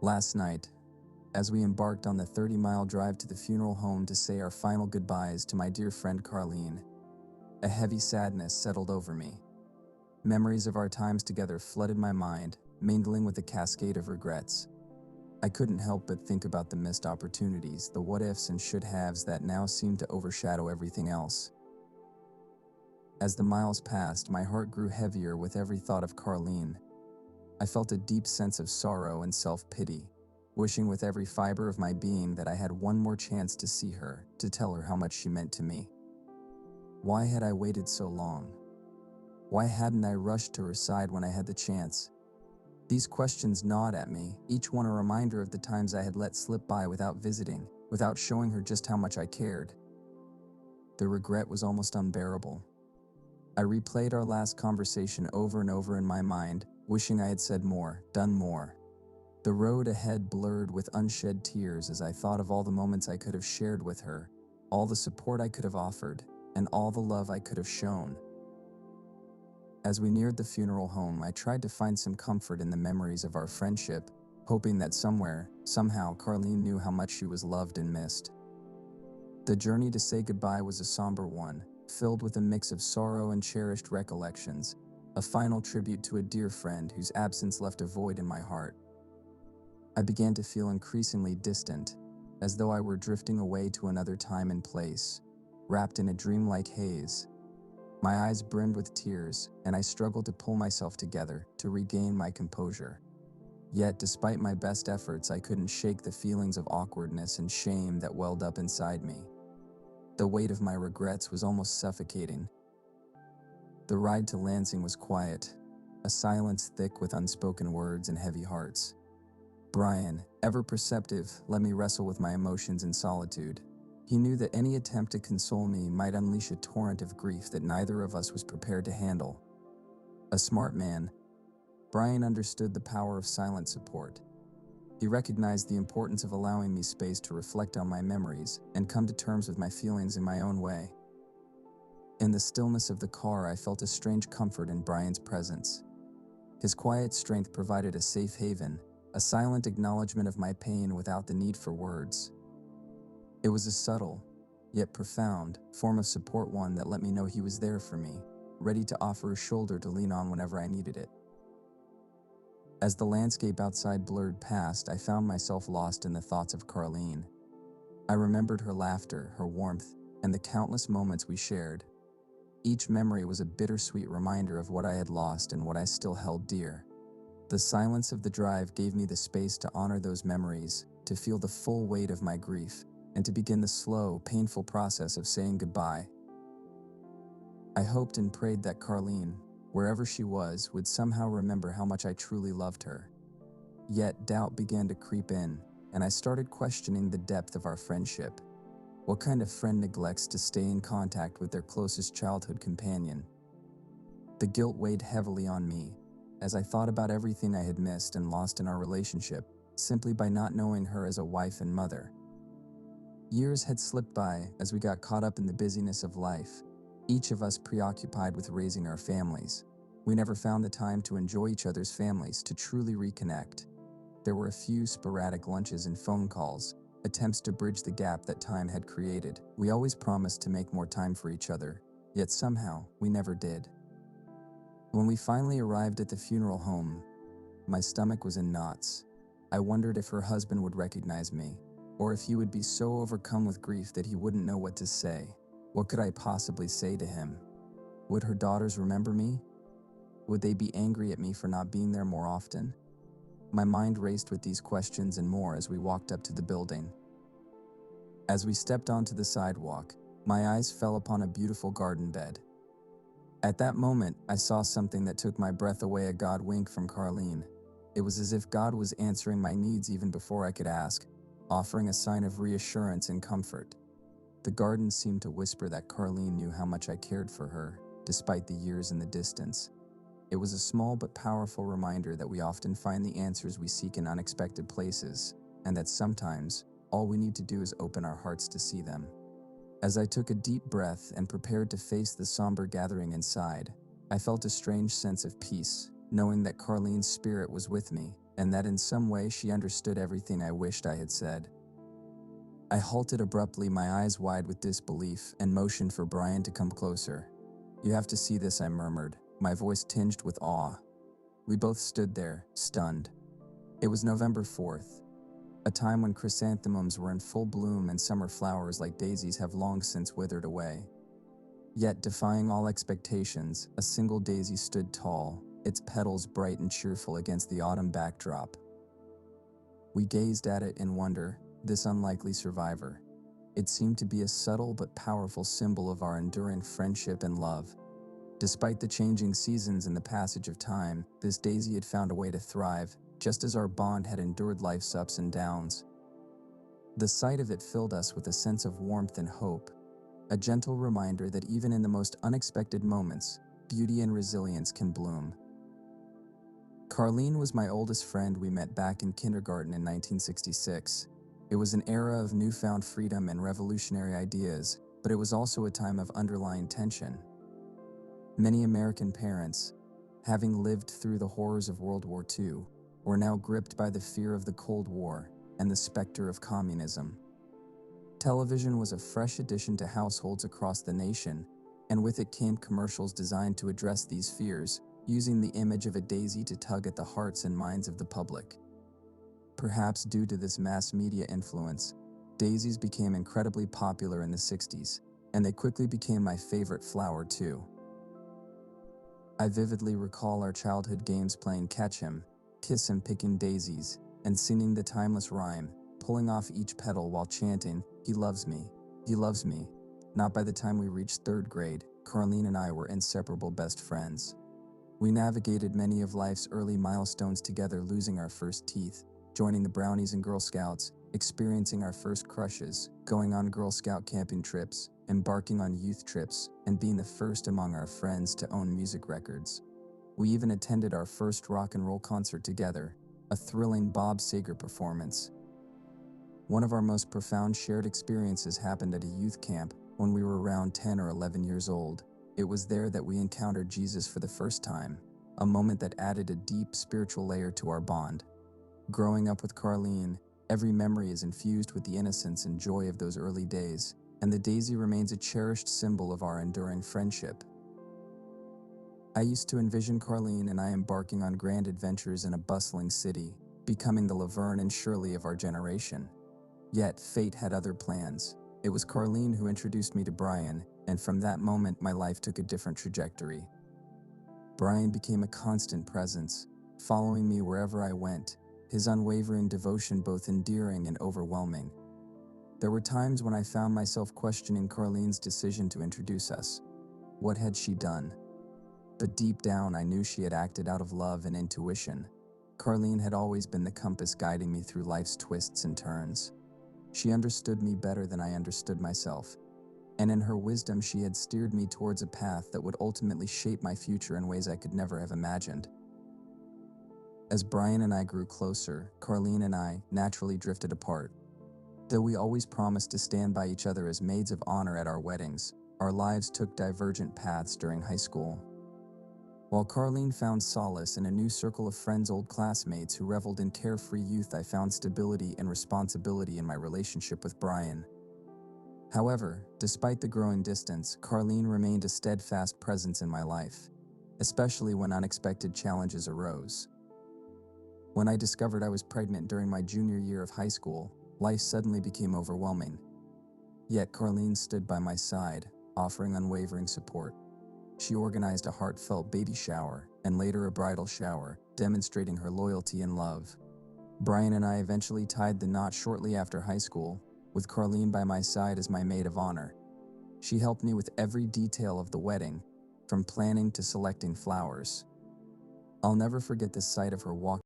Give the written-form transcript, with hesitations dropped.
Last night, as we embarked on the 30-mile drive to the funeral home to say our final goodbyes to my dear friend Carlene, a heavy sadness settled over me. Memories of our times together flooded my mind, mingling with a cascade of regrets. I couldn't help but think about the missed opportunities, the what-ifs and should-haves that now seemed to overshadow everything else. As the miles passed, my heart grew heavier with every thought of Carlene. I felt a deep sense of sorrow and self-pity, wishing with every fiber of my being that I had one more chance to see her, to tell her how much she meant to me. Why had I waited so long? Why hadn't I rushed to her side when I had the chance? These questions gnawed at me, each one a reminder of the times I had let slip by without visiting, without showing her just how much I cared. The regret was almost unbearable. I replayed our last conversation over and over in my mind, wishing I had said more, done more. The road ahead blurred with unshed tears as I thought of all the moments I could have shared with her, all the support I could have offered, and all the love I could have shown. As we neared the funeral home, I tried to find some comfort in the memories of our friendship, hoping that somewhere, somehow, Carlene knew how much she was loved and missed. The journey to say goodbye was a somber one, filled with a mix of sorrow and cherished recollections, a final tribute to a dear friend whose absence left a void in my heart. I began to feel increasingly distant, as though I were drifting away to another time and place, wrapped in a dreamlike haze. My eyes brimmed with tears, and I struggled to pull myself together to regain my composure. Yet, despite my best efforts, I couldn't shake the feelings of awkwardness and shame that welled up inside me. The weight of my regrets was almost suffocating. The ride to Lansing was quiet, a silence thick with unspoken words and heavy hearts. Brian, ever perceptive, let me wrestle with my emotions in solitude. He knew that any attempt to console me might unleash a torrent of grief that neither of us was prepared to handle. A smart man, Brian understood the power of silent support. He recognized the importance of allowing me space to reflect on my memories and come to terms with my feelings in my own way. In the stillness of the car, I felt a strange comfort in Brian's presence. His quiet strength provided a safe haven, a silent acknowledgement of my pain without the need for words. It was a subtle, yet profound, form of support, one that let me know he was there for me, ready to offer a shoulder to lean on whenever I needed it. As the landscape outside blurred past, I found myself lost in the thoughts of Carlene. I remembered her laughter, her warmth, and the countless moments we shared. Each memory was a bittersweet reminder of what I had lost and what I still held dear. The silence of the drive gave me the space to honor those memories, to feel the full weight of my grief, and to begin the slow, painful process of saying goodbye. I hoped and prayed that Carlene, wherever she was, would somehow remember how much I truly loved her. Yet doubt began to creep in, and I started questioning the depth of our friendship. What kind of friend neglects to stay in contact with their closest childhood companion? The guilt weighed heavily on me, as I thought about everything I had missed and lost in our relationship, simply by not knowing her as a wife and mother. Years had slipped by as we got caught up in the busyness of life, each of us preoccupied with raising our families. We never found the time to enjoy each other's families, to truly reconnect. There were a few sporadic lunches and phone calls, attempts to bridge the gap that time had created. We always promised to make more time for each other, yet somehow we never did. When we finally arrived at the funeral home, my stomach was in knots. I wondered if her husband would recognize me, or if he would be so overcome with grief that he wouldn't know what to say. What could I possibly say to him? Would her daughters remember me? Would they be angry at me for not being there more often? My mind raced with these questions and more as we walked up to the building. As we stepped onto the sidewalk, my eyes fell upon a beautiful garden bed. At that moment, I saw something that took my breath away, a God wink from Carlene. It was as if God was answering my needs even before I could ask, offering a sign of reassurance and comfort. The garden seemed to whisper that Carlene knew how much I cared for her, despite the years and the distance. It was a small but powerful reminder that we often find the answers we seek in unexpected places, and that sometimes, all we need to do is open our hearts to see them. As I took a deep breath and prepared to face the somber gathering inside, I felt a strange sense of peace, knowing that Carlene's spirit was with me, and that in some way she understood everything I wished I had said. I halted abruptly, my eyes wide with disbelief, and motioned for Brian to come closer. "You have to see this," I murmured, my voice tinged with awe. We both stood there, stunned. It was November 4th, a time when chrysanthemums were in full bloom and summer flowers like daisies have long since withered away. Yet, defying all expectations, a single daisy stood tall, its petals bright and cheerful against the autumn backdrop. We gazed at it in wonder, this unlikely survivor. It seemed to be a subtle but powerful symbol of our enduring friendship and love. Despite the changing seasons and the passage of time, this daisy had found a way to thrive, just as our bond had endured life's ups and downs. The sight of it filled us with a sense of warmth and hope, a gentle reminder that even in the most unexpected moments, beauty and resilience can bloom. Carlene was my oldest friend. We met back in kindergarten in 1966. It was an era of newfound freedom and revolutionary ideas, but it was also a time of underlying tension. Many American parents, having lived through the horrors of World War II, were now gripped by the fear of the Cold War and the specter of communism. Television was a fresh addition to households across the nation, and with it came commercials designed to address these fears, using the image of a daisy to tug at the hearts and minds of the public. Perhaps due to this mass media influence, daisies became incredibly popular in the 60s, and they quickly became my favorite flower too. I vividly recall our childhood games, playing catch him, kiss him, picking daisies, and singing the timeless rhyme, pulling off each petal while chanting, "He loves me, he loves me." Not by the time we reached third grade, Carlene and I were inseparable best friends. We navigated many of life's early milestones together, losing our first teeth, joining the Brownies and Girl Scouts, experiencing our first crushes, going on Girl Scout camping trips, embarking on youth trips, and being the first among our friends to own music records. We even attended our first rock and roll concert together, a thrilling Bob Seger performance. One of our most profound shared experiences happened at a youth camp when we were around 10 or 11 years old. It was there that we encountered Jesus for the first time, a moment that added a deep spiritual layer to our bond. Growing up with Carlene, every memory is infused with the innocence and joy of those early days, and the daisy remains a cherished symbol of our enduring friendship. I used to envision Carlene and I embarking on grand adventures in a bustling city, becoming the Laverne and Shirley of our generation. Yet, fate had other plans. It was Carlene who introduced me to Brian, and from that moment my life took a different trajectory. Brian became a constant presence, following me wherever I went, his unwavering devotion both endearing and overwhelming. There were times when I found myself questioning Carlene's decision to introduce us. What had she done? But deep down I knew she had acted out of love and intuition. Carlene had always been the compass guiding me through life's twists and turns. She understood me better than I understood myself, and in her wisdom she had steered me towards a path that would ultimately shape my future in ways I could never have imagined. As Brian and I grew closer, Carlene and I naturally drifted apart. Though we always promised to stand by each other as maids of honor at our weddings, our lives took divergent paths during high school. While Carlene found solace in a new circle of friends, old classmates who reveled in carefree youth, I found stability and responsibility in my relationship with Brian. However, despite the growing distance, Carlene remained a steadfast presence in my life, especially when unexpected challenges arose. When I discovered I was pregnant during my junior year of high school, life suddenly became overwhelming. Yet Carlene stood by my side, offering unwavering support. She organized a heartfelt baby shower and later a bridal shower, demonstrating her loyalty and love. Brian and I eventually tied the knot shortly after high school, with Carlene by my side as my maid of honor. She helped me with every detail of the wedding, from planning to selecting flowers. I'll never forget the sight of her walking